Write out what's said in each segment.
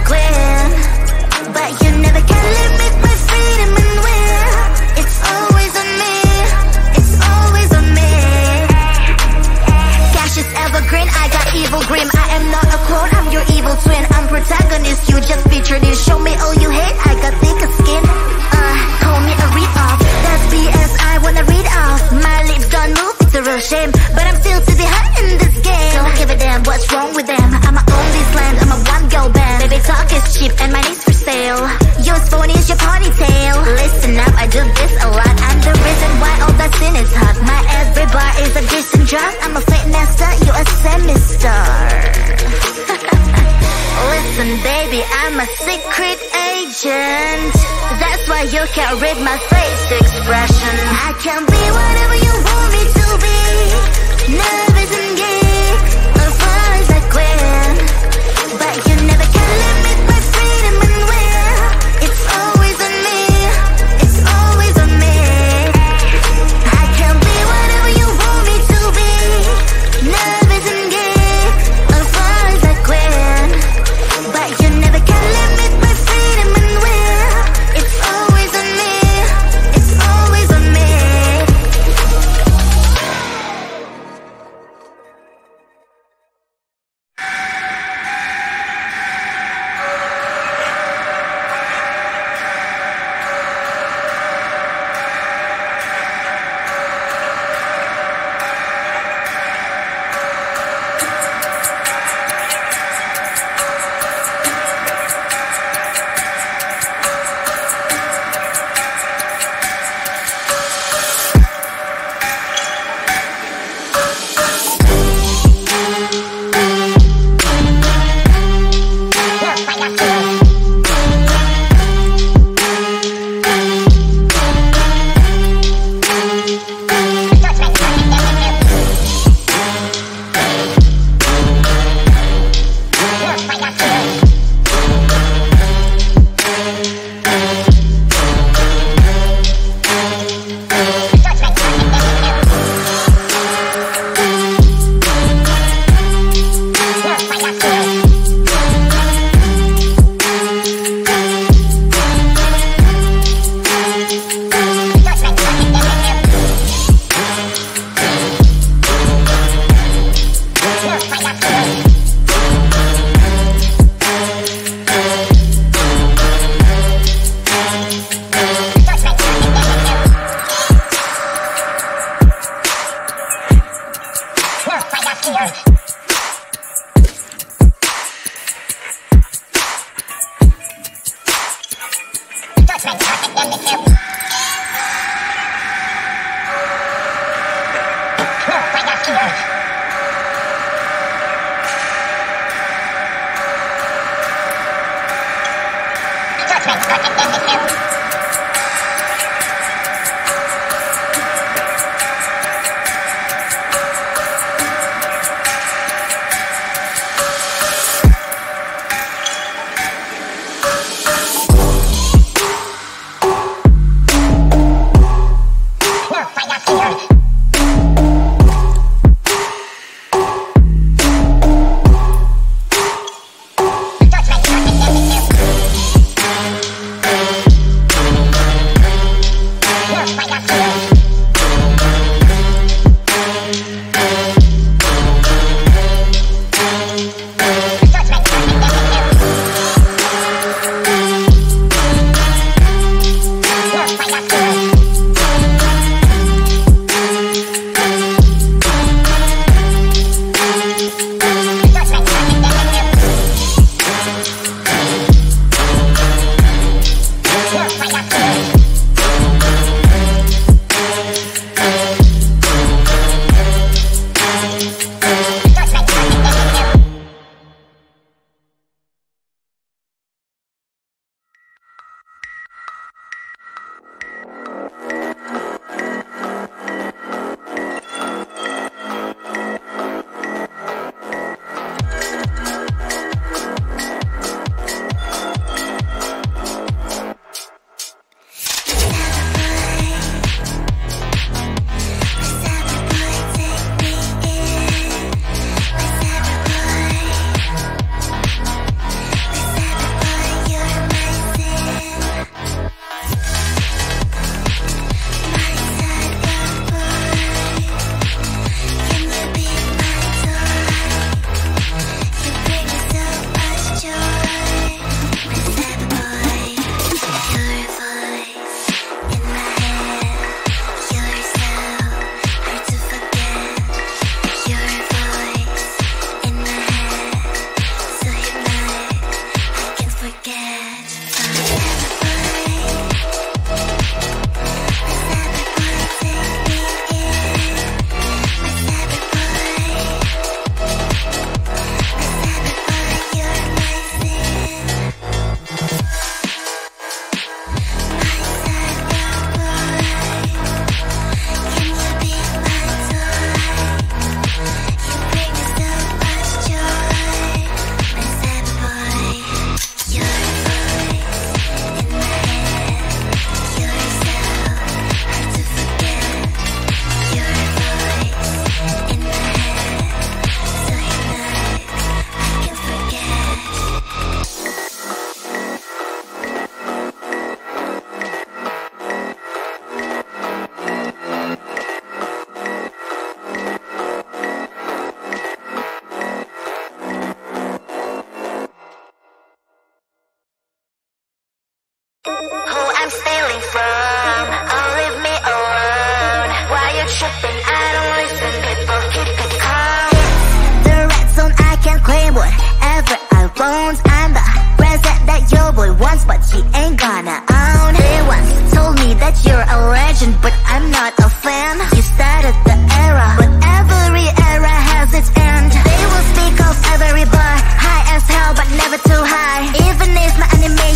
Quit. you show me all you hate, I got thicker skin. Call me a read-off, that's BS, I wanna read off. My lips don't move, it's a real shame, but I'm still to be hot in this game. Don't give a damn what's wrong with them, I'ma own this land, I'm a one-girl band. Baby talk is cheap and mine is for sale. Yours phone is your ponytail. Listen up, I do this a lot, I'm the reason why all that sin is hot. My every bar is a decent drop, I'm a fake master, you a semi-star. Listen baby, I'm a secret agent, that's why you can't read my face expression. I can be whatever you want me to be, nervous and gay, as far as I can. But you never can limit my freedom and will. It's always on me, it's always on me. I can be whatever you want me to be, nervous and gay, as far as I can. But you never can limit my freedom and will. It's always on me, it's always on me.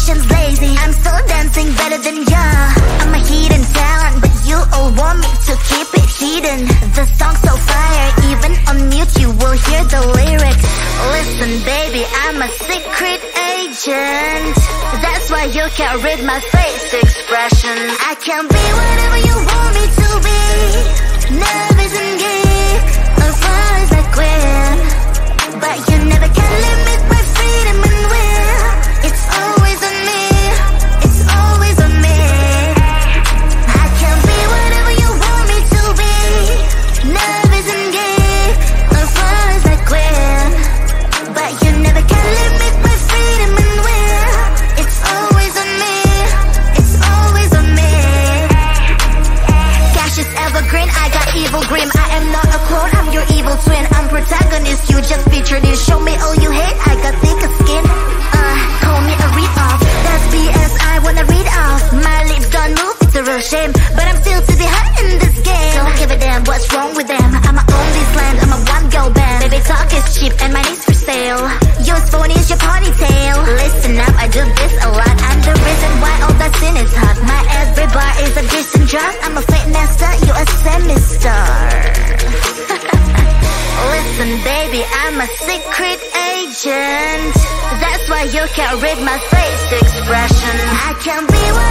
emotions lazy. I'm still dancing better than ya. I'm a hidden talent, but you all want me to keep it hidden. The song's so fire, even on mute you will hear the lyrics. Listen baby, I'm a secret agent. That's why you can't read my face expression. I can be whatever you want me to be. Nervous and gay, or fires like when. But you never can limit my freedom and will. It's always on me, it's always on me. I can be whatever you want me to be. Nervous and gay, or fires like when. But you never can limit my freedom and will. It's always on me, it's always on me. Cash is evergreen, I got evil grim. I am not a clone, I'm your evil twin. I'm protagonist, you just featured in. Show me all you hate, I got thicker skin. Call me a read-off, that's BS I wanna read off. My lips don't move, it's a real shame, but I'm still to be hot in this game. Don't give a damn what's wrong with them. I'ma own this land, I'm a one-girl band. Baby talk is cheap and my name's for sale. Yours phone is your ponytail. Listen up, I do this a lot. I'm the reason why all that sin is hot. My every bar is a decent drop. I'm a fake master, you a semi-star. Listen baby, I'm a secret agent. That's why you can't read my face expression. I can be what